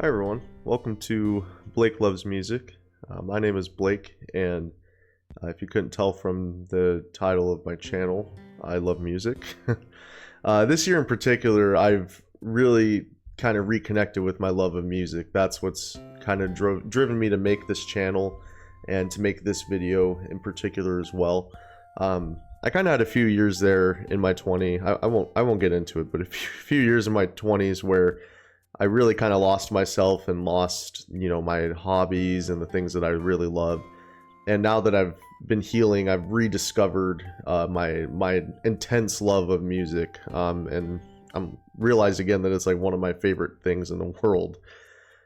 Hi everyone, welcome to Blake Loves Music. My name is Blake, and if you couldn't tell from the title of my channel, I love music. This year in particular, I've really kind of reconnected with my love of music. That's what's kind of driven me to make this channel and to make this video in particular as well. I kind of had a few years there in my 20s. I won't get into it, but a few years in my 20s where I really kind of lost myself and lost, my hobbies and the things that I really love. And now that I've been healing, I've rediscovered my intense love of music, and I'm realized again that it's like one of my favorite things in the world.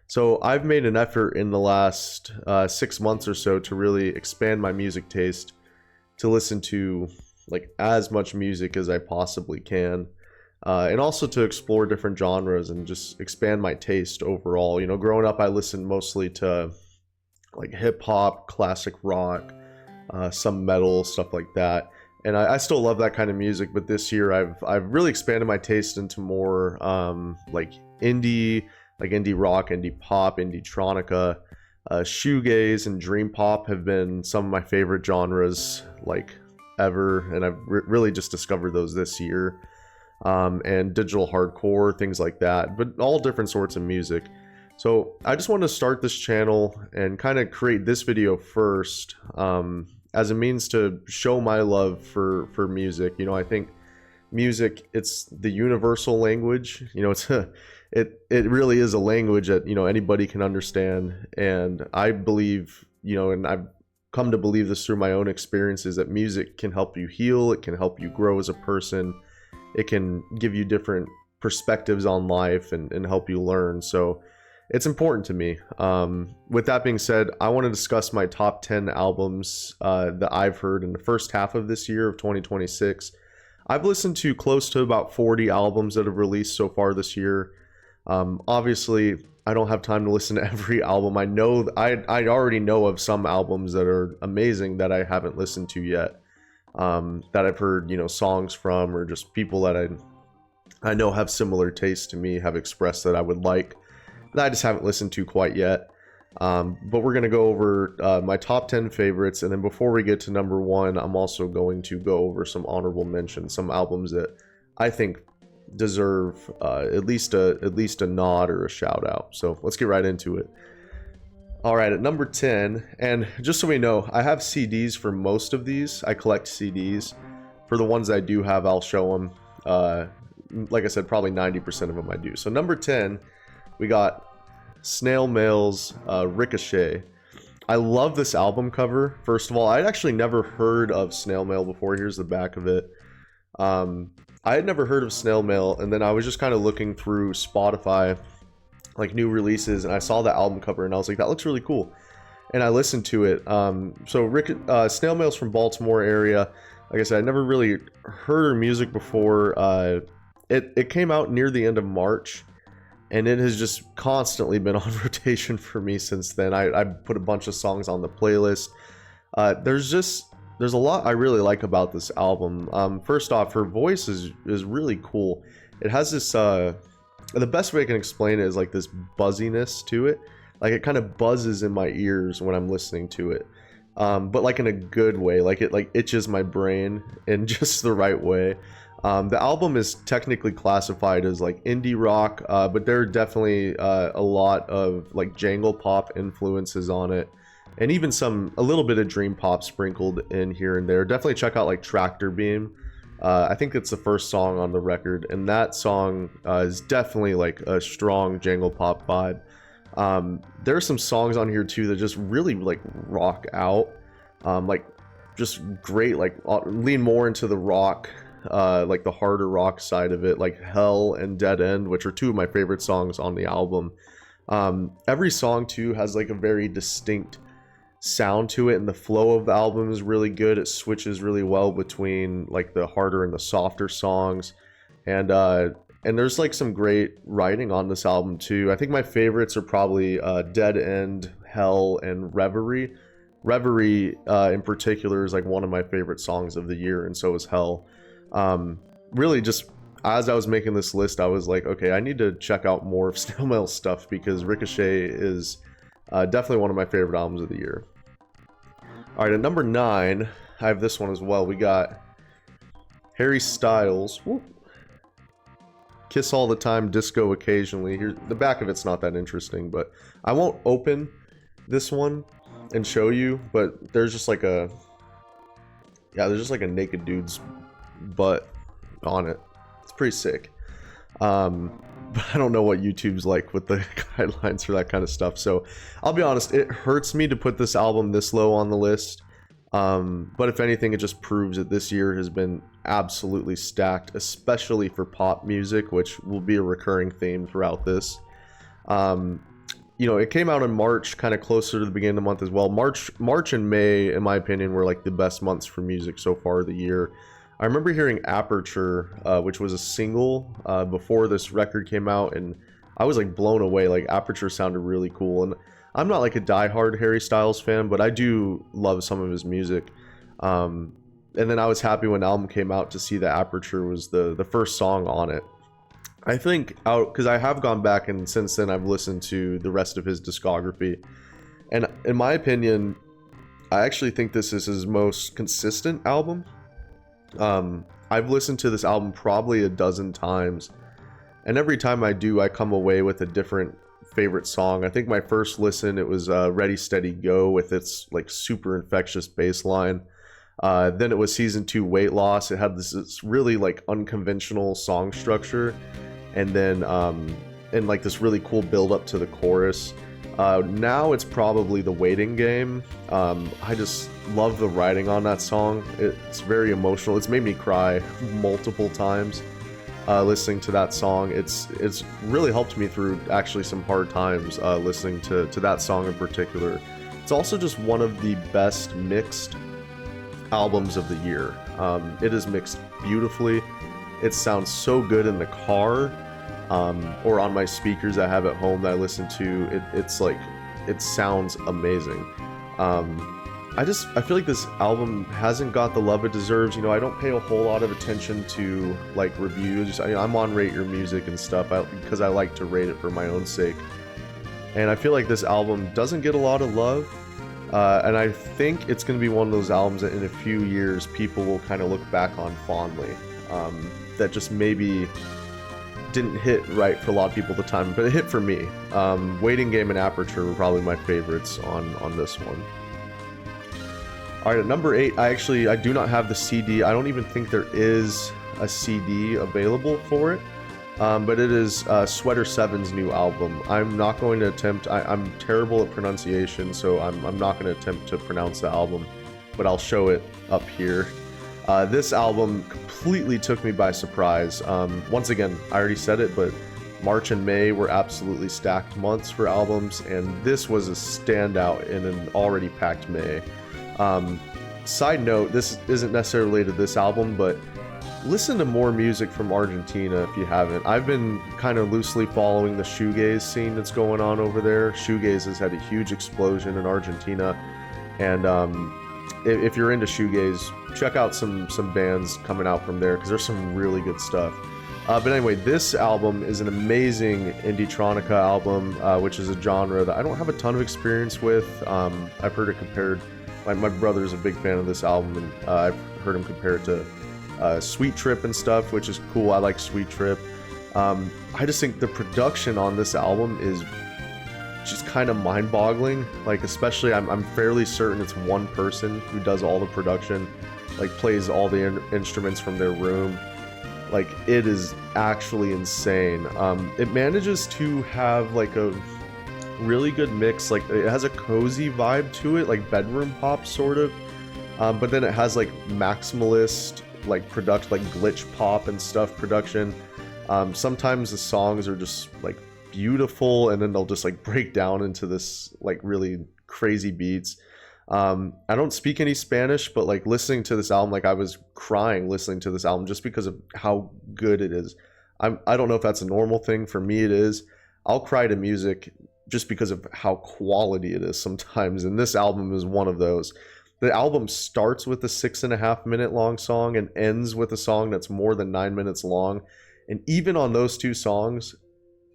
So I've made an effort in the last 6 months or so to really expand my music taste, to listen to like as much music as I possibly can. And also to explore different genres and just expand my taste overall. Growing up, I listened mostly to like hip hop, classic rock, some metal, stuff like that. And I still love that kind of music, but this year I've really expanded my taste into more like indie rock, indie pop, indie tronica. Shoegaze and dream pop have been some of my favorite genres like ever, and I've really just discovered those this year. And digital hardcore, things like that, but all different sorts of music. So I just wanted to start this channel and kind of create this video first, as a means to show my love for music. I think music, it's the universal language. It really is a language that anybody can understand, and I believe, and I've come to believe this through my own experiences, that music can help you heal, it can help you grow as a person. It can give you different perspectives on life and help you learn. So it's important to me. With that being said, I want to discuss my top 10 albums that I've heard in the first half of this year of 2026. I've listened to close to about 40 albums that have released so far this year. Obviously, I don't have time to listen to every album. I know I already know of some albums that are amazing that I haven't listened to yet. That I've heard, songs from, or just people that I know have similar tastes to me have expressed that I would like, that I just haven't listened to quite yet. But we're going to go over my top 10 favorites, and then before we get to number one, I'm also going to go over some honorable mentions, some albums that I think deserve at least a nod or a shout out. So let's get right into it. All right, at number 10, and just so we know, I have CDs for most of these. I collect CDs. For the ones I do have, I'll show them. Like I said, probably 90% of them I do. So number 10, we got Snail Mail's Ricochet. I love this album cover. First of all, I'd actually never heard of Snail Mail before. Here's the back of it. I had never heard of Snail Mail, and then I was just kind of looking through Spotify, like new releases, and I saw the album cover and I was like, that looks really cool, and I listened to it. So Snail Mail's from Baltimore area. Like I said, I never really heard her music before. It came out near the end of March, and it has just constantly been on rotation for me since then. I put a bunch of songs on the playlist. There's a lot I really like about this album. First off, her voice is really cool. It has this the best way I can explain it is like this buzziness to it. Like it kind of buzzes in my ears when I'm listening to it, but like in a good way. Like it like itches my brain in just the right way. The album is technically classified as like indie rock, but there are definitely a lot of like jangle pop influences on it, and even a little bit of dream pop sprinkled in here and there. Definitely check out like Tractor Beam. I think it's the first song on the record, and that song is definitely like a strong jangle pop vibe. There are some songs on here too that just really like rock out, like just great, like lean more into the rock, like the harder rock side of it, like Hell and Dead End, which are two of my favorite songs on the album. Every song too has like a very distinct sound to it, and the flow of the album is really good. It switches really well between like the harder and the softer songs, and there's like some great writing on this album too. I think my favorites are probably Dead End, Hell, and Reverie. Reverie in particular is like one of my favorite songs of the year, and so is Hell. Really just as I was making this list, I was like, okay, I need to check out more of Snail Mail stuff because Ricochet is definitely one of my favorite albums of the year. All right, at number 9, I have this one as well. We got Harry Styles. Whoop. Kiss All the Time, Disco Occasionally. Here, the back of it's not that interesting, but I won't open this one and show you, but there's just like a naked dude's butt on it. It's pretty sick. But I don't know what YouTube's like with the guidelines for that kind of stuff, so I'll be honest, it hurts me to put this album this low on the list. But if anything, it just proves that this year has been absolutely stacked, especially for pop music, which will be a recurring theme throughout this. It came out in March, kind of closer to the beginning of the month as well. March and May, in my opinion, were like the best months for music so far of the year. I remember hearing Aperture, which was a single before this record came out, and I was like blown away. Like, Aperture sounded really cool, and I'm not like a diehard Harry Styles fan, but I do love some of his music. And then I was happy when the album came out to see that Aperture was the first song on it. I think, because I have gone back and since then I've listened to the rest of his discography, and in my opinion, I actually think this is his most consistent album. I've listened to this album probably a dozen times, and every time I do, I come away with a different favorite song. I think my first listen, it was Ready Steady Go with its like super infectious bass line. Then it was Season 2 Weight Loss. It had this really like unconventional song structure, and then and like this really cool build up to the chorus. Now it's probably The Waiting Game. I just love the writing on that song. It's very emotional. It's made me cry multiple times listening to that song. It's really helped me through actually some hard times listening to that song in particular. It's also just one of the best mixed albums of the year. It is mixed beautifully. It sounds so good in the car. Or on my speakers I have at home that I listen to. It sounds amazing. I feel like this album hasn't got the love it deserves. I don't pay a whole lot of attention to like reviews. I'm on Rate Your Music and stuff because I like to rate it for my own sake. And I feel like this album doesn't get a lot of love. And I think it's going to be one of those albums that in a few years people will kind of look back on fondly. That just maybe didn't hit right for a lot of people at the time, but it hit for me. Waiting Game and Aperture were probably my favorites on this one. Alright, at number 8, I do not have the CD. I don't even think there is a CD available for it. But it is Sweater 7's new album. I'm not going to attempt, I'm terrible at pronunciation, so I'm not going to attempt to pronounce the album, but I'll show it up here. This album completely took me by surprise. Once again, I already said it, but March and May were absolutely stacked months for albums, and this was a standout in an already packed May. Side note, this isn't necessarily related to this album, but listen to more music from Argentina if you haven't. I've been kind of loosely following the shoegaze scene that's going on over there. Shoegaze has had a huge explosion in Argentina, and if you're into shoegaze, check out some bands coming out from there because there's some really good stuff. But anyway, this album is an amazing indie-tronica album, which is a genre that I don't have a ton of experience with. I've heard it compared. My brother's a big fan of this album, and I've heard him compare it to Sweet Trip and stuff, which is cool. I like Sweet Trip. I just think the production on this album is just kind of mind-boggling. Like, especially, I'm fairly certain it's one person who does all the production, like plays all the instruments from their room. Like, it is actually insane. It manages to have like a really good mix. Like, it has a cozy vibe to it, like bedroom pop sort of, but then it has like maximalist like production, like glitch pop and stuff production. Sometimes the songs are just like beautiful, and then they'll just like break down into this like really crazy beats. I don't speak any Spanish, but like listening to this album, like I was crying listening to this album just because of how good it is. I don't know if that's a normal thing. For me, it is. I'll cry to music just because of how quality it is sometimes, and this album is one of those. The album starts with a 6.5 minute long song and ends with a song that's more than 9 minutes long, And even on those two songs,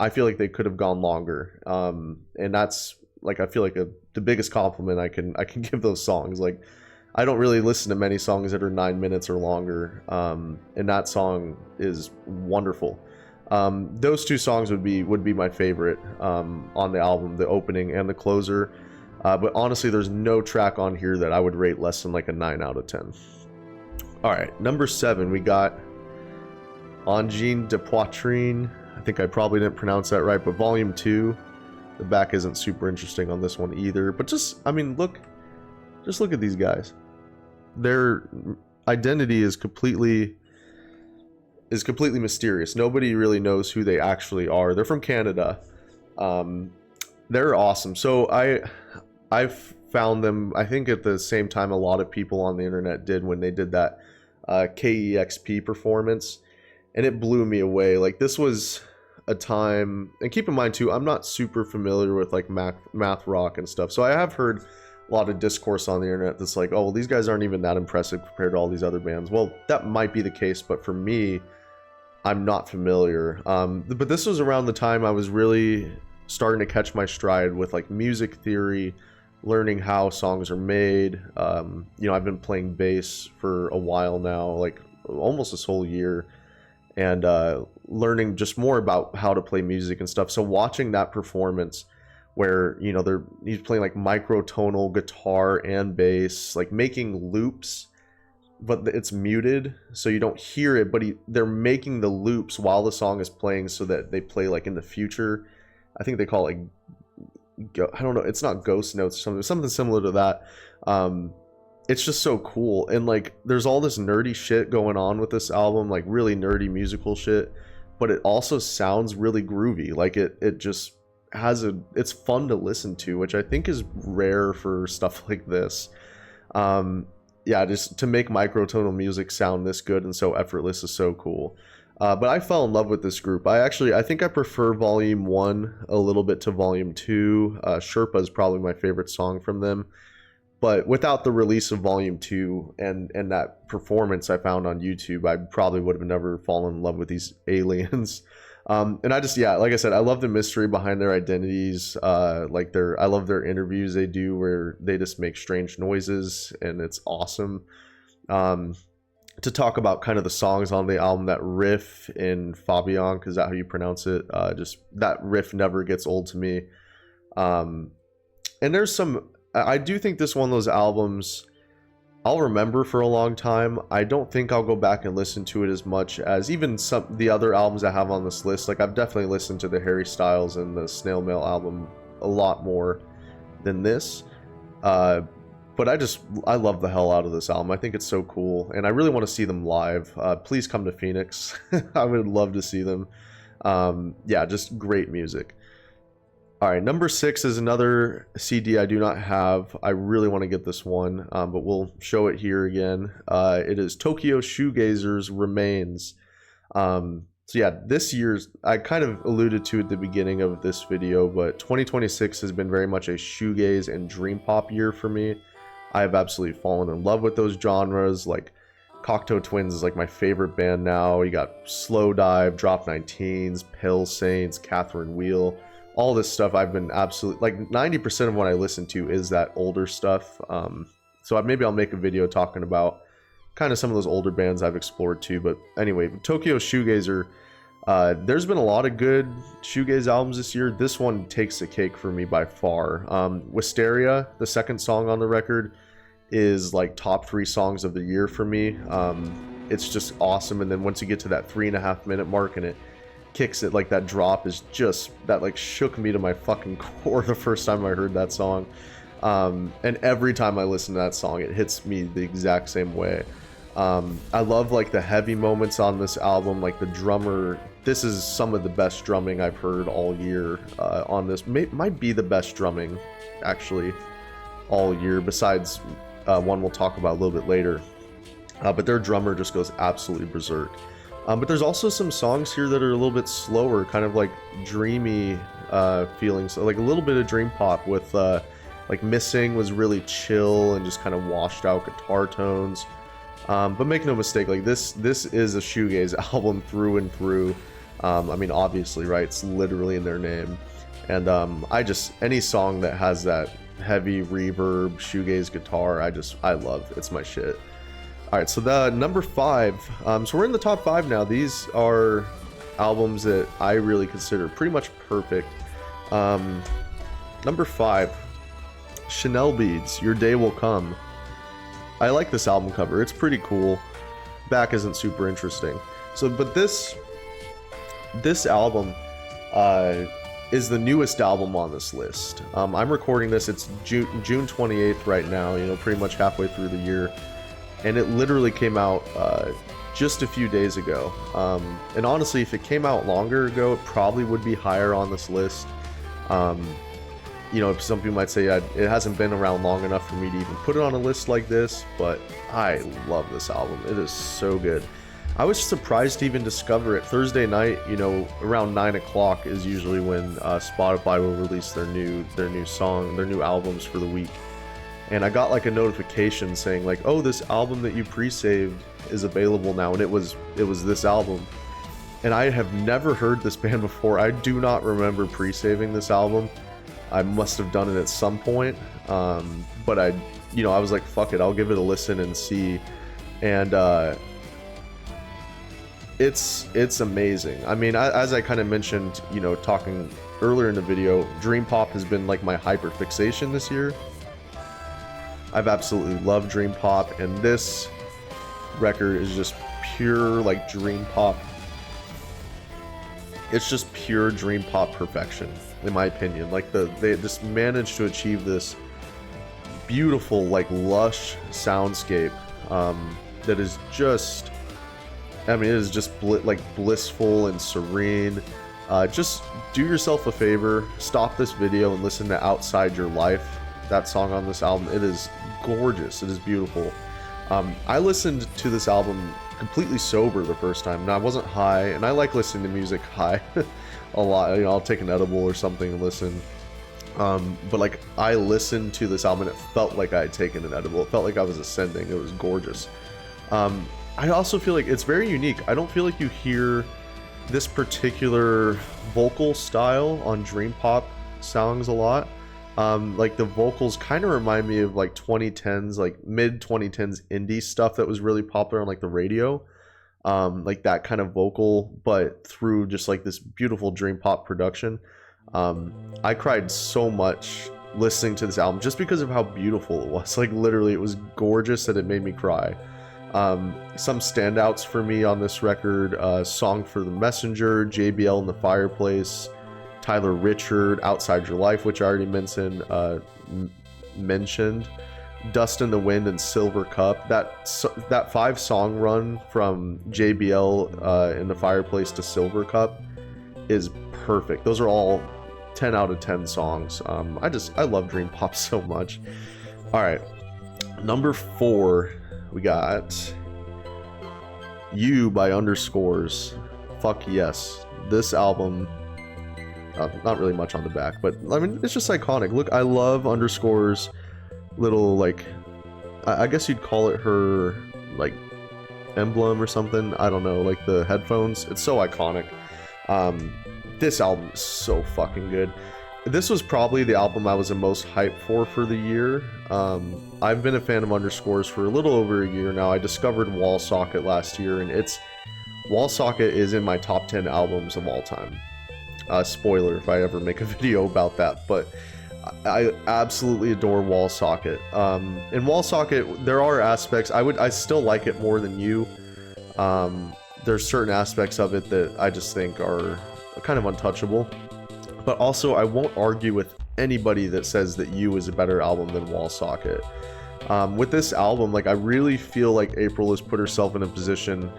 I feel like they could have gone longer. And that's like, I feel like the biggest compliment I can give those songs. Like, I don't really listen to many songs that are 9 minutes or longer, and that song is wonderful. Those two songs would be my favorite on the album, the opening and the closer. But honestly, there's no track on here that I would rate less than like a 9 out of 10. All right, number 7, we got Engin de Poitrine. I think I probably didn't pronounce that right, but Volume 2. The back isn't super interesting on this one either. But just, I mean, look at these guys. Their identity is completely mysterious. Nobody really knows who they actually are. They're from Canada. They're awesome. So I've found them, I think, at the same time a lot of people on the internet did when they did that KEXP performance, and it blew me away. Like, this was a time, and keep in mind too, I'm not super familiar with like math rock and stuff, so I have heard a lot of discourse on the internet that's like, oh well, these guys aren't even that impressive compared to all these other bands. Well, that might be the case, but for me, I'm not familiar. But this was around the time I was really starting to catch my stride with like music theory, learning how songs are made. You know, I've been playing bass for a while now, like almost this whole year, and learning just more about how to play music and stuff. So watching that performance where, you know, he's playing like microtonal guitar and bass, like making loops, but it's muted so you don't hear it, but they're making the loops while the song is playing so that they play like in the future. I think they call it like, I don't know, it's not ghost notes or something similar to that. It's just so cool. And like, there's all this nerdy shit going on with this album, like really nerdy musical shit, but it also sounds really groovy. Like it just has it's fun to listen to, which I think is rare for stuff like this. Yeah, just to make microtonal music sound this good and so effortless is so cool. But I fell in love with this group. I think I prefer Volume 1 a little bit to Volume 2. Sherpa is probably my favorite song from them. But without the release of Volume 2 and that performance I found on YouTube, I probably would have never fallen in love with these aliens. And I just, yeah, like I said, I love the mystery behind their identities. I love their interviews they do where they just make strange noises, and it's awesome. To talk about kind of the songs on the album, that riff in Fabian, is that how you pronounce it? Just that riff never gets old to me. And there's I do think this one of those albums I'll remember for a long time. I don't think I'll go back and listen to it as much as even the other albums I have on this list. Like, I've definitely listened to the Harry Styles and the Snail Mail album a lot more than this. But I love the hell out of this album. I think it's so cool, and I really want to see them live. Please come to Phoenix. I would love to see them. Yeah, just great music. All right, number 6 is another CD I do not have. I really want to get this one, but we'll show it here again. It is Tokyo Shoegazer's Remains. So yeah, this year's, I kind of alluded to at the beginning of this video, but 2026 has been very much a shoegaze and dream pop year for me. I have absolutely fallen in love with those genres. Like, Cocteau Twins is like my favorite band now. You got Slowdive, Drop 19s, Pale Saints, Catherine Wheel. All this stuff I've been absolutely, like 90% of what I listen to is that older stuff. So maybe I'll make a video talking about kind of some of those older bands I've explored too. But anyway, Tokyo Shoegazer, there's been a lot of good shoegaze albums this year. This one takes the cake for me by far. Wisteria, the second song on the record, is like top 3 songs of the year for me. It's just awesome. And then once you get to that 3.5 minute mark and it kicks it, like that drop is just, that like shook me to my fucking core the first time I heard that song. And every time I listen to that song, it hits me the exact same way. I love like the heavy moments on this album, like the drummer. This is some of the best drumming I've heard all year on this. Might be the best drumming actually all year, besides one we'll talk about a little bit later. But their drummer just goes absolutely berserk. But there's also some songs here that are a little bit slower, kind of like dreamy feelings, like a little bit of dream pop with like Missing was really chill and just kind of washed out guitar tones. But make no mistake, like this is a shoegaze album through and through. I mean, obviously, right? It's literally in their name. And any song that has that heavy reverb shoegaze guitar, I love. It's my shit. All right, so the number 5. So we're in the top 5 now. These are albums that I really consider pretty much perfect. Number 5, Chanel Beads, Your Day Will Come. I like this album cover. It's pretty cool. Back isn't super interesting. So, but this album is the newest album on this list. I'm recording this. It's June 28th right now. You know, pretty much halfway through the year, and it literally came out just a few days ago. And honestly, if it came out longer ago, it probably would be higher on this list. You know, some people might say it hasn't been around long enough for me to even put it on a list like this, but I love this album. It is so good. I was surprised to even discover it. Thursday night, you know, around 9 o'clock is usually when Spotify will release their new albums for the week. And I got like a notification saying like, oh, this album that you pre-saved is available now, and it was this album. And I have never heard this band before. I do not remember pre-saving this album. I must have done it at some point, but I was like, fuck it, I'll give it a listen and see. And it's amazing. I mean, as I kind of mentioned, you know, talking earlier in the video, Dream Pop has been like my hyper fixation this year. I've absolutely loved Dream Pop, and this record is just pure like Dream Pop. It's just pure Dream Pop perfection, in my opinion. Like they just managed to achieve this beautiful, like lush soundscape that is just, I mean, it is just blissful and serene. Just do yourself a favor, stop this video and listen to Outside Your Life, that song on this album. It is gorgeous. It is beautiful. I listened to this album completely sober the first time, and I wasn't high, and I like listening to music high a lot. You know, I'll take an edible or something and listen. But like, I listened to this album and it felt like I had taken an edible. It felt like I was ascending. It was gorgeous. I also feel like it's very unique. I don't feel like you hear this particular vocal style on Dream Pop songs a lot. Like the vocals kind of remind me of like 2010s, like mid 2010s indie stuff that was really popular on like the radio. Like that kind of vocal, but through just like this beautiful Dream Pop production. I cried so much listening to this album just because of how beautiful it was. Like literally, it was gorgeous that it made me cry. Some standouts for me on this record: Song for the Messenger, JBL in the Fireplace, Tyler Richard, Outside Your Life, which I already mentioned, Dust in the Wind, and Silver Cup. That 5-song run from JBL in the Fireplace to Silver Cup is perfect. Those are all 10 out of 10 songs. I love Dream Pop so much. All right, number 4, we got You by Underscores. Fuck yes, this album. Not really much on the back, but I mean, it's just iconic. Look, I love Underscore's little, like, I guess you'd call it her, like, emblem or something. I don't know, like the headphones. It's so iconic. This album is so fucking good. This was probably the album I was the most hyped for the year. I've been a fan of Underscores for a little over a year now. I discovered Wall Socket last year, and Wall Socket is in my top 10 albums of all time. Spoiler if I ever make a video about that, but I absolutely adore Wall Socket. In Wall Socket, there are aspects I still like it more than You. There's certain aspects of it that I just think are kind of untouchable, but also I won't argue with anybody that says that You is a better album than Wall Socket. With this album, like, I really feel like April has put herself in a position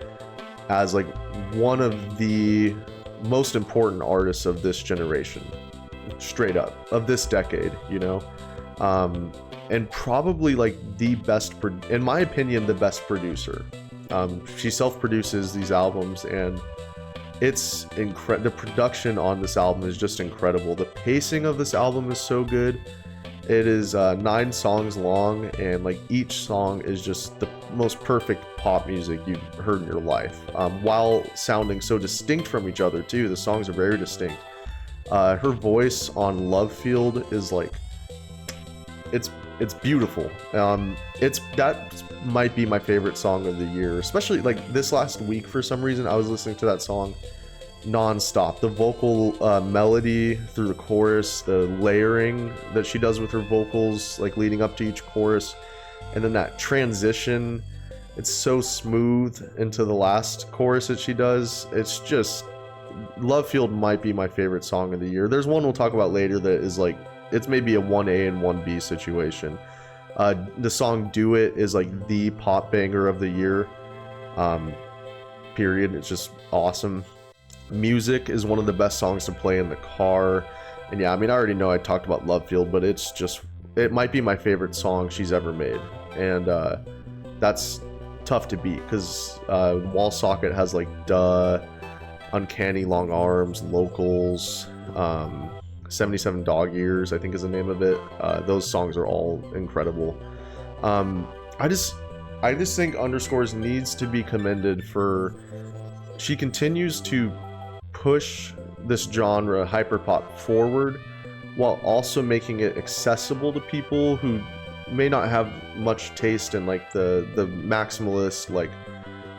as like one of the most important artists of this generation, straight up, of this decade, you know. And probably like the best, in my opinion, the best producer. She self-produces these albums, and it's incredible. The production on this album is just incredible. The pacing of this album is so good. It is 9 songs long, and like each song is just the most perfect pop music you've heard in your life, while sounding so distinct from each other too. The songs are very distinct. Her voice on Love Field is like, it's beautiful. That might be my favorite song of the year, especially like this last week. For some reason, I was listening to that song non-stop. The vocal melody through the chorus, the layering that she does with her vocals, like leading up to each chorus, and then that transition, it's so smooth into the last chorus that she does. It's just, Love Field might be my favorite song of the year. There's one we'll talk about later that is like, it's maybe a 1A and 1B situation. The song Do It is like the pop banger of the year, period. It's just awesome. Music is one of the best songs to play in the car. And yeah, I mean, I already know I talked about Love Field, but it's just, it might be my favorite song she's ever made. And that's tough to beat, because Wall Socket has like Duh, Uncanny Long Arms, Locals, 77 Dog Years, I think is the name of it. Those songs are all incredible. I just think Underscores needs to be commended for, she continues to push this genre, hyperpop, forward, while also making it accessible to people who may not have much taste in like the maximalist, like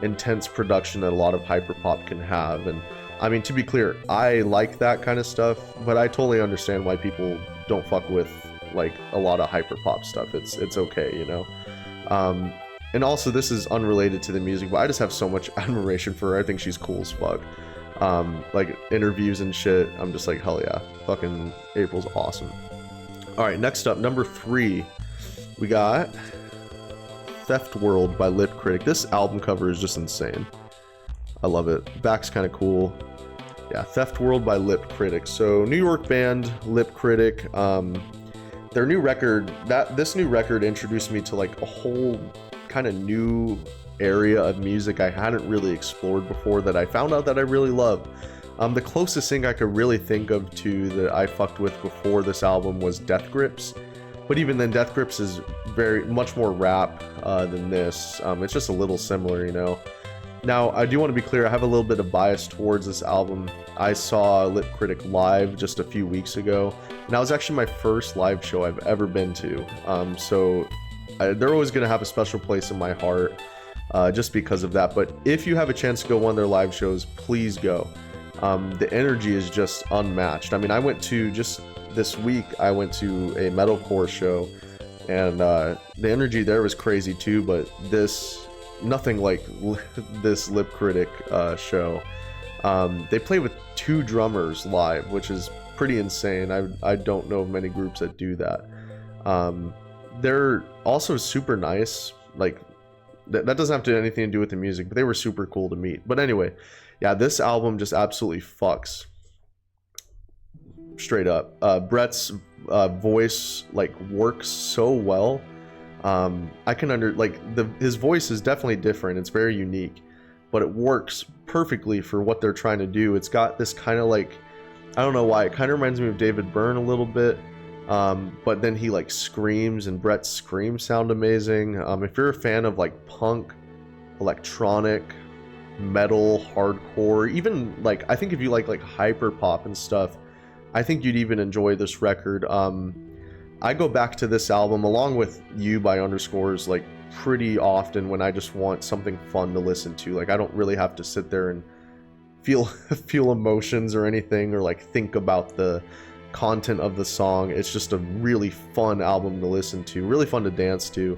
intense production that a lot of hyperpop can have. And I mean, to be clear, I like that kind of stuff, but I totally understand why people don't fuck with like a lot of hyperpop stuff. It's okay, you know. And also, this is unrelated to the music, but I just have so much admiration for her. I think she's cool as fuck. Like interviews and shit, I'm just like, hell yeah, fucking April's awesome. All right, next up, number 3, we got Theft World by Lip Critic. This album cover is just insane. I love it. Back's kind of cool. Yeah, Theft World by Lip Critic. So New York band Lip Critic. Their new record, this new record introduced me to like a whole kind of new area of music I hadn't really explored before, that I found out that I really love. The closest thing I could really think of to that I fucked with before this album was Death Grips, but even then, Death Grips is very much more rap than this. It's just a little similar, you know. Now, I do want to be clear, I have a little bit of bias towards this album. I saw Lip Critic live just a few weeks ago, and that was actually my first live show I've ever been to. So they're always going to have a special place in my heart, just because of that. But if you have a chance to go to one of their live shows, please go. The energy is just unmatched. I mean, I went to, just this week, I went to a metalcore show, and the energy there was crazy too, but nothing like this Lip Critic show. They play with 2 drummers live, which is pretty insane. I don't know of many groups that do that. They're also super nice. Like, that doesn't have to do anything to do with the music, but they were super cool to meet. But anyway, yeah, this album just absolutely fucks. Straight up. Brett's voice like works so well. I can his voice is definitely different. It's very unique, but it works perfectly for what they're trying to do. It's got this kind of like, I don't know why, it kind of reminds me of David Byrne a little bit. But then he like screams, and Brett's screams sound amazing. If you're a fan of like punk, electronic, metal, hardcore, even like, I think if you like hyper pop and stuff, I think you'd even enjoy this record. I go back to this album along with You by Underscores like pretty often when I just want something fun to listen to. Like, I don't really have to sit there and feel emotions or anything, or like think about the content of the song. It's just a really fun album to listen to, really fun to dance to.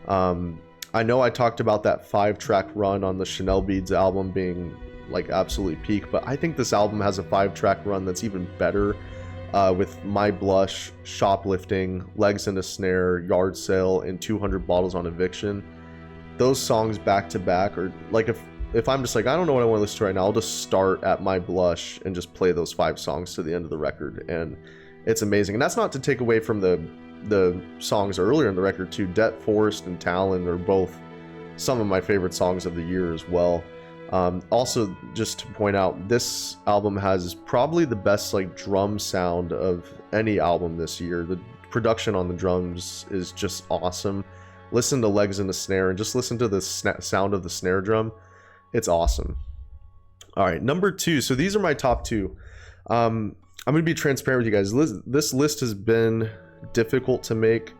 I know I talked about that 5-track run on the Chanel Beads album being like absolutely peak, but I think this album has a 5-track run that's even better, with My Blush, Shoplifting, Legs in a Snare, Yard Sale, and 200 Bottles on Eviction. Those songs back to back, or like if I'm just like, I don't know what I want to listen to right now, I'll just start at My Blush and just play those 5 songs to the end of the record, and it's amazing. And that's not to take away from the songs earlier in the record too. Debt Forest and Talon are both some of my favorite songs of the year as well. Also, just to point out, this album has probably the best like drum sound of any album this year. The production on the drums is just awesome. Listen to Legs in the Snare and just listen to the sound of the snare drum. It's awesome. All right, number 2. So these are my top 2. I'm going to be transparent with you guys. This list has been difficult to make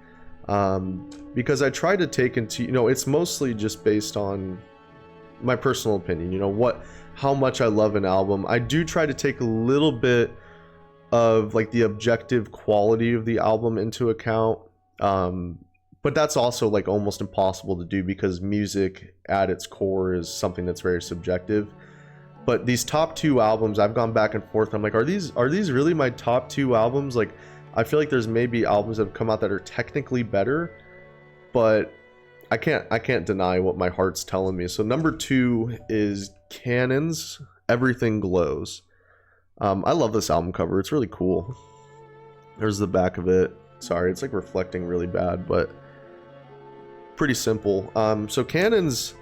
because I try to take into, it's mostly just based on my personal opinion, how much I love an album. I do try to take a little bit of like the objective quality of the album into account. But that's also like almost impossible to do because music at its core is something that's very subjective. But these top 2 albums, I've gone back and forth. I'm like, are these really my top 2 albums? Like, I feel like there's maybe albums that have come out that are technically better, but I can't deny what my heart's telling me. So number 2 is Cannon's Everything Glows. I love this album cover. It's really cool. There's the back of it. Sorry, it's like reflecting really bad, but pretty simple. So Cannon's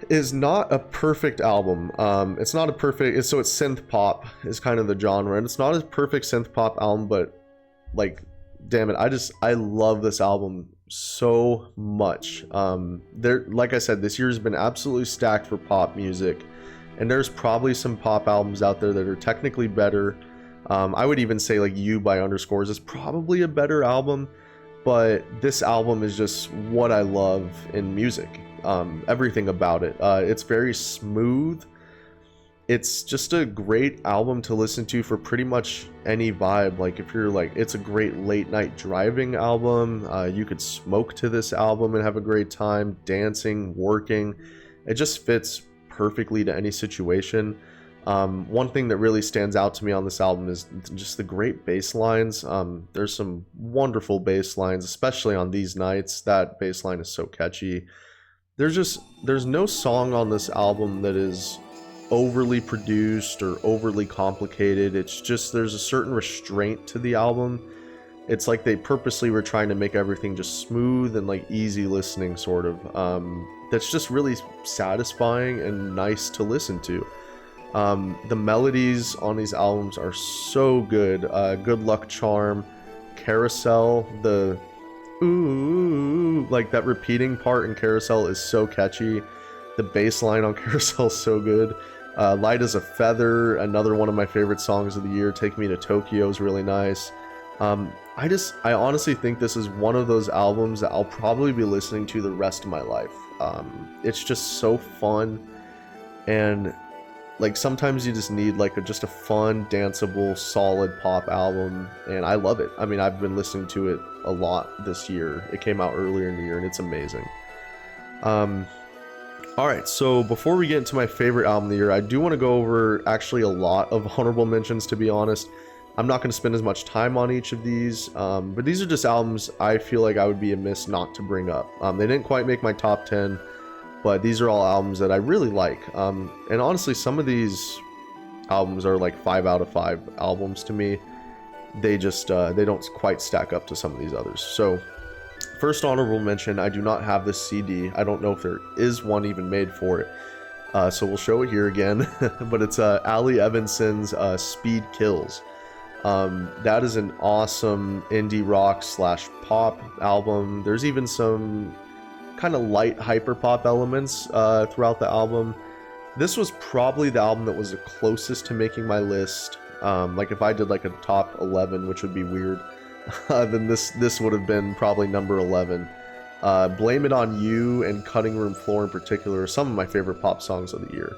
is not a perfect album. It's not a perfect, so it's synth pop is kind of the genre, and it's not a perfect synth pop album, but like, damn it, I love this album so much. Like I said, this year's been absolutely stacked for pop music, and there's probably some pop albums out there that are technically better. I would even say like You by Underscores is probably a better album, but this album is just what I love in music. Everything about it. It's very smooth. It's just a great album to listen to for pretty much any vibe. Like if you're like, it's a great late night driving album. You could smoke to this album and have a great time, dancing, working. It just fits perfectly to any situation. One thing that really stands out to me on this album is just the great bass lines. There's some wonderful bass lines, especially on These Nights. That bass line is so catchy. There's no song on this album that is overly produced or overly complicated. It's just there's a certain restraint to the album. It's like they purposely were trying to make everything just smooth and like easy listening, sort of. That's just really satisfying and nice to listen to. The melodies on these albums are so good. Good Luck Charm, Carousel, the ooh, like that repeating part in Carousel is so catchy. The bass line on Carousel is so good. Light as a Feather, another one of my favorite songs of the year. Take Me to Tokyo is really nice. I honestly think this is one of those albums that I'll probably be listening to the rest of my life. It's just so fun, and like sometimes you just need like just a fun, danceable, solid pop album, and I love it. I mean, I've been listening to it a lot this year. It came out earlier in the year, and it's amazing. Alright, so before we get into my favorite album of the year, I do want to go over actually a lot of honorable mentions, to be honest. I'm not going to spend as much time on each of these, but these are just albums I feel like I would be amiss not to bring up. They didn't quite make my top 10, but these are all albums that I really like. And honestly, some of these albums are like 5 out of 5 albums to me. They just, they don't quite stack up to some of these others. So, first honorable mention, I do not have this CD. I don't know if there is one even made for it. So we'll show it here again. But it's Ali Evanson's Speed Kills. That is an awesome indie rock / pop album. There's even some kind of light hyperpop elements throughout the album. This was probably the album that was the closest to making my list. Like if I did like a top 11, which would be weird, then this would have been probably number 11. Blame It On You and Cutting Room Floor in particular are some of my favorite pop songs of the year.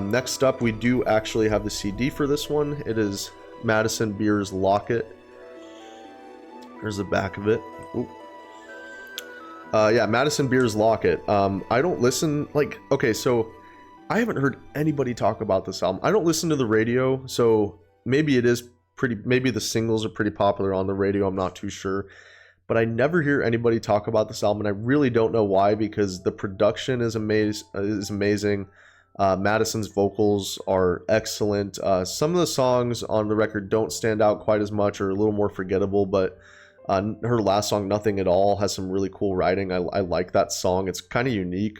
Next up, we do actually have the CD for this one. It is Madison Beer's Locket. There's the back of it. Ooh. Yeah, Madison Beer's Locket. I don't listen, like, okay, so I haven't heard anybody talk about this album. I don't listen to the radio, so maybe it is maybe the singles are pretty popular on the radio, I'm not too sure. But I never hear anybody talk about this album, and I really don't know why, because the production is amazing. Madison's vocals are excellent. Some of the songs on the record don't stand out quite as much, or a little more forgettable, but her last song, Nothing at All, has some really cool writing. I like that song. It's kind of unique.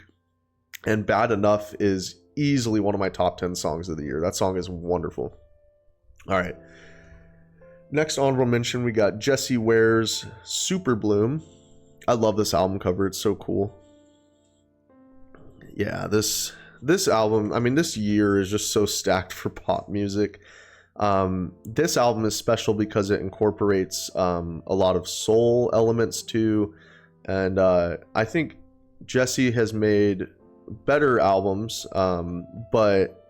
And Bad Enough is easily one of my top 10 songs of the year. That song is wonderful. All right. Next honorable mention, we got Jessie Ware's Super Bloom. I love this album cover. It's so cool. Yeah, this album, I mean, this year is just so stacked for pop music. This album is special because it incorporates a lot of soul elements too, and I think Jessie has made better albums, but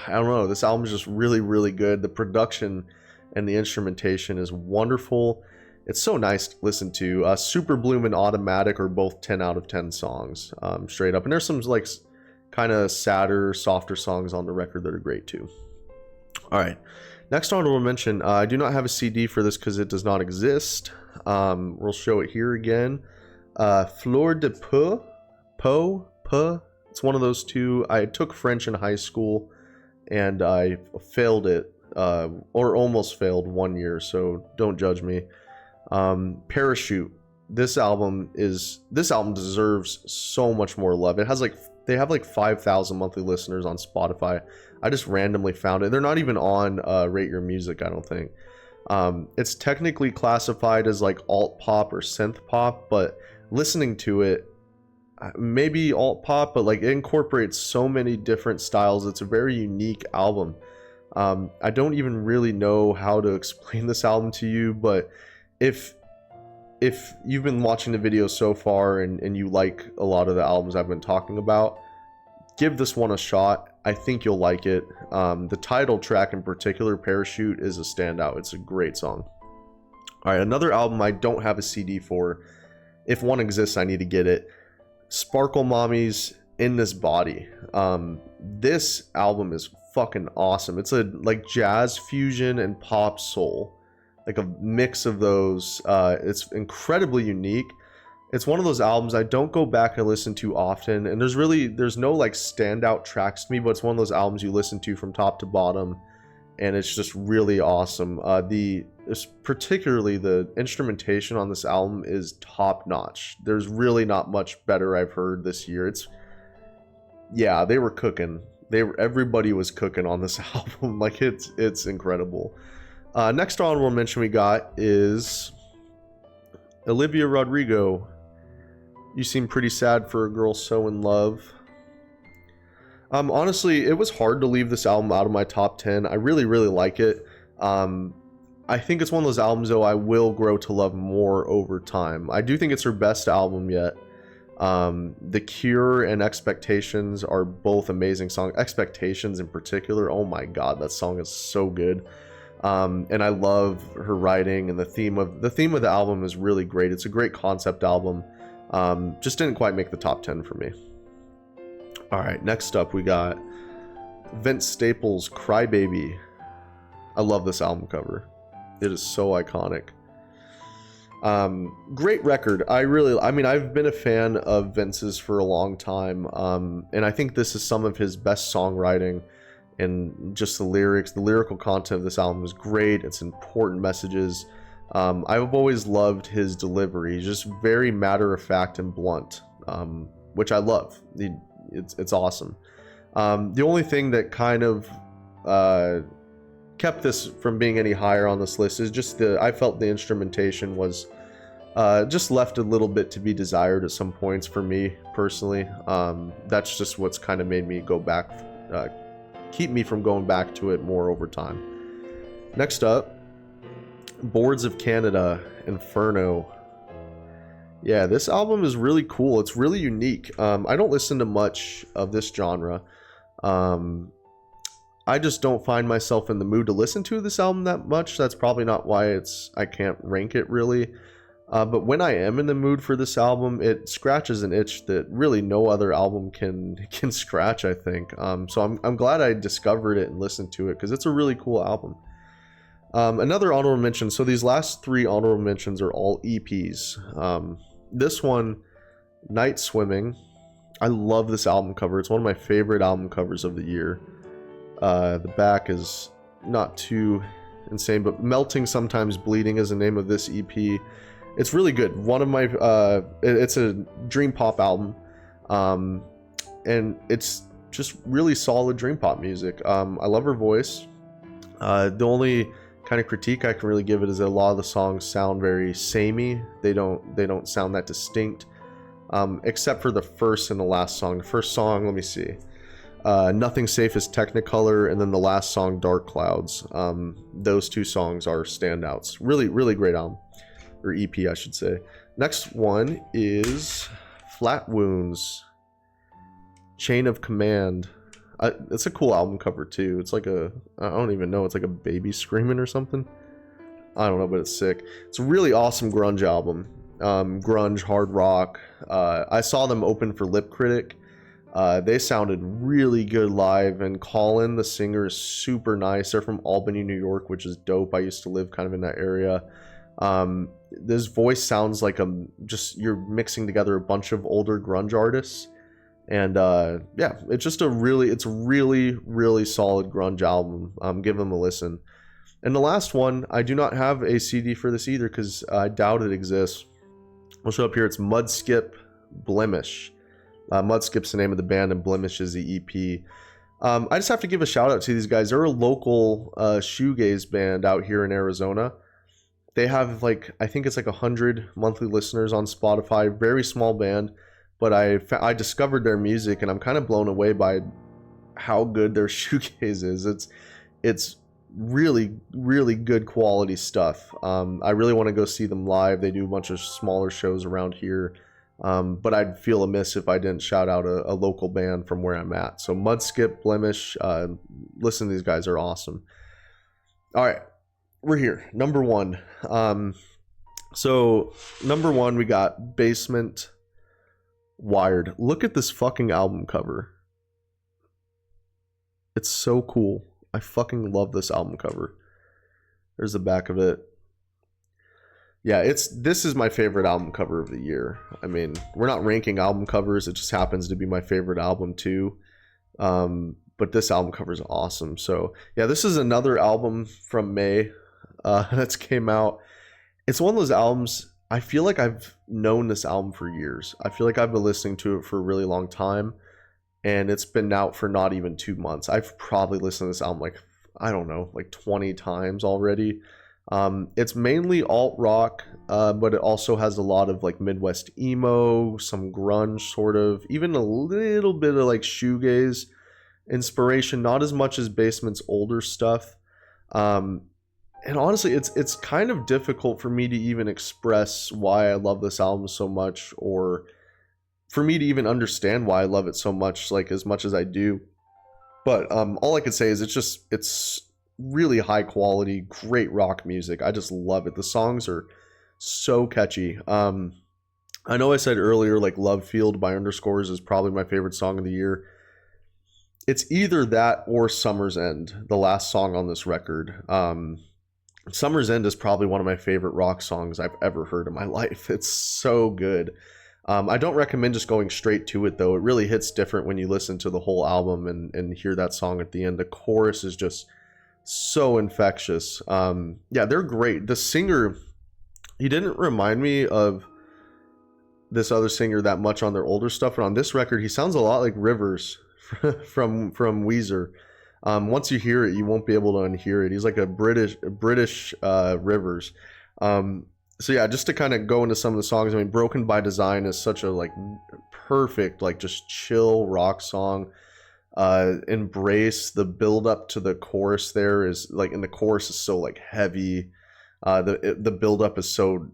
I don't know, this album is just really, really good. The production and the instrumentation is wonderful. It's so nice to listen to. Super Bloom and Automatic are both 10 out of 10 songs, straight up. And there's some like kind of sadder, softer songs on the record that are great too. All right, next honorable mention. I do not have a CD for this because it does not exist. We'll show it here again. Fleur de Peau, Peau. It's one of those two. I took French in high school, and I failed it, or almost failed 1 year. So don't judge me. Parachute. This album deserves so much more love. It has they have like 5,000 monthly listeners on Spotify. I just randomly found it. They're not even on Rate Your Music, I don't think. It's technically classified as like alt pop or synth pop, but listening to it, maybe alt pop, but like it incorporates so many different styles. It's a very unique album. I don't even really know how to explain this album to you, but if you've been watching the video so far and you like a lot of the albums I've been talking about, give this one a shot. I think you'll like it. The title track in particular, Parachute, is a standout. It's a great song. All right, another album I don't have a CD for. If one exists, I need to get it. Sparkle Mommy's In This Body. This album is fucking awesome. It's a like jazz fusion and pop soul, like a mix of those. It's incredibly unique. It's one of those albums I don't go back and listen to often, and there's no like standout tracks to me, but it's one of those albums you listen to from top to bottom, and it's just really awesome. Particularly the instrumentation on this album is top notch. There's really not much better I've heard this year. They were cooking. Everybody was cooking on this album. Like it's incredible. Next honorable mention we got is Olivia Rodrigo. You Seem Pretty Sad for a Girl So in Love. Honestly, it was hard to leave this album out of my top 10. I really, really like it. I think it's one of those albums, though, I will grow to love more over time. I do think it's her best album yet. The Cure and Expectations are both amazing songs. Expectations in particular, oh my god, that song is so good. And I love her writing, and the theme of the album is really great. It's a great concept album. Just didn't quite make the top 10 for me. All right, next up we got Vince Staples' Crybaby. I love this album cover. It is so iconic. Great record. I've been a fan of Vince's for a long time, and I think this is some of his best songwriting, and just the lyrical content of this album is great. It's important messages. I've always loved his delivery. He's just very matter of fact and blunt, which I love. It's awesome. The only thing that kind of kept this from being any higher on this list is just I felt the instrumentation was just left a little bit to be desired at some points for me personally. That's just what's kind of made me go back, keep me from going back to it more over time. Next up, Boards of Canada, Inferno. Yeah, this album is really cool. It's really unique. I don't listen to much of this genre. I just don't find myself in the mood to listen to this album that much. That's probably not why I can't rank it really. But when I am in the mood for this album, it scratches an itch that really no other album can scratch, I think. So I'm glad I discovered it and listened to it, because it's a really cool album. Another honorable mention. So these last three honorable mentions are all EPs. This one, Night Swimming. I love this album cover. It's one of my favorite album covers of the year. The back is not too insane, but Melting Sometimes Bleeding is the name of this EP. It's really good. One of my it's a dream pop album, and it's just really solid dream pop music. I love her voice. The only kind of critique I can really give it is that a lot of the songs sound very samey. They don't sound that distinct, except for the first and the last song. The first song, let me see, Nothing Safe is Technicolor, and then the last song, Dark Clouds. Those two songs are standouts. Really, really great album, or EP, I should say. Next one is Flat Wounds, Chain of Command. It's a cool album cover too. It's like I don't even know, it's like a baby screaming or something. I don't know, but it's sick. It's a really awesome grunge album. Grunge, hard rock. I saw them open for Lip Critic. They sounded really good live, and Colin, the singer, is super nice. They're from Albany, New York, which is dope. I used to live kind of in that area. This voice sounds like just you're mixing together a bunch of older grunge artists. And yeah, it's really, really solid grunge album. Give them a listen. And the last one, I do not have a CD for this either because I doubt it exists. I'll show up here. It's Mudskip Blemish. Mudskip's the name of the band, and Blemish is the EP. I just have to give a shout out to these guys. They're a local shoegaze band out here in Arizona. They have I think it's 100 monthly listeners on Spotify. Very small band. But I discovered their music, and I'm kind of blown away by how good their shoegaze is. It's really, really good quality stuff. I really want to go see them live. They do a bunch of smaller shows around here, but I'd feel amiss if I didn't shout out a local band from where I'm at. So Mudskip, Blemish, listen, these guys are awesome. All right, we're here. Number one. So number one, we got Basement Wired. Look at this fucking album cover. It's so cool. I fucking love this album cover. There's the back of it. Yeah, this is my favorite album cover of the year. I mean, we're not ranking album covers. It just happens to be my favorite album too. But this album cover is awesome. So yeah, this is another album from May that's came out. It's one of those albums, I feel like I've known this album for years. I feel like I've been listening to it for a really long time, and it's been out for not even 2 months. I've probably listened to this album I don't know, 20 times already. It's mainly alt rock, but it also has a lot of Midwest emo, some grunge sort of, even a little bit of shoegaze inspiration, not as much as Basement's older stuff. And honestly, it's kind of difficult for me to even express why I love this album so much, or for me to even understand why I love it so much, as much as I do. But all I can say is it's really high quality, great rock music. I just love it. The songs are so catchy. I know I said earlier, Love Field by Underscores is probably my favorite song of the year. It's either that or Summer's End, the last song on this record. Summer's End is probably one of my favorite rock songs I've ever heard in my life. It's so good. I don't recommend just going straight to it, though. It really hits different when you listen to the whole album and hear that song at the end. The chorus is just so infectious. Yeah, they're great. The singer, he didn't remind me of this other singer that much on their older stuff, but on this record, he sounds a lot like Rivers from Weezer. Once you hear it, you won't be able to unhear it. He's like a British Rivers. So yeah, just to kind of go into some of the songs. I mean, Broken by Design is such a perfect just chill rock song. Embrace, the build up to the chorus there is and the chorus is so heavy. The build up is so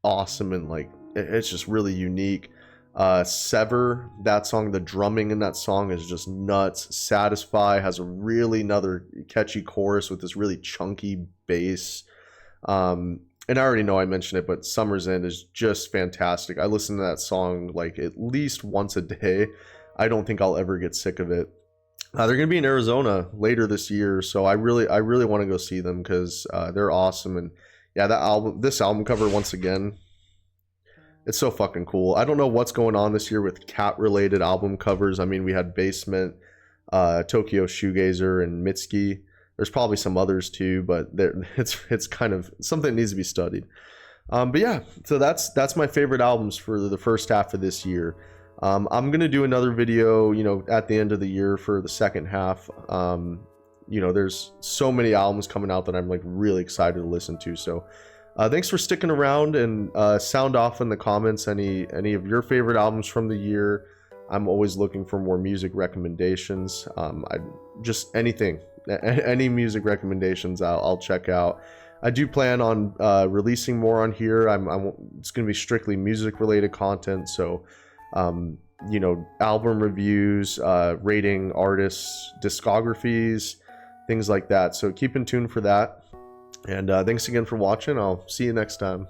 awesome, and it's just really unique. Sever, that song, the drumming in that song is just nuts. Satisfy has another catchy chorus with this really chunky bass. And I already know I mentioned it, but Summer's End is just fantastic. I listen to that song at least once a day. I don't think I'll ever get sick of it. They're going to be in Arizona later this year, so I really want to go see them because they're awesome. And yeah, this album cover, once again, it's so fucking cool. I don't know what's going on this year with cat-related album covers. I mean, we had Basement, Tokyo Shoegazer, and Mitski. There's probably some others too, but it's kind of something that needs to be studied. But yeah, so that's my favorite albums for the first half of this year. I'm gonna do another video, at the end of the year for the second half. you know, there's so many albums coming out that I'm like really excited to listen to. So thanks for sticking around, and sound off in the comments any of your favorite albums from the year. I'm always looking for more music recommendations. I just anything, any music recommendations I'll check out. I do plan on releasing more on here. It's going to be strictly music related content. So, you know, album reviews, rating artists, discographies, things like that. So keep in tune for that. And thanks again for watching. I'll see you next time.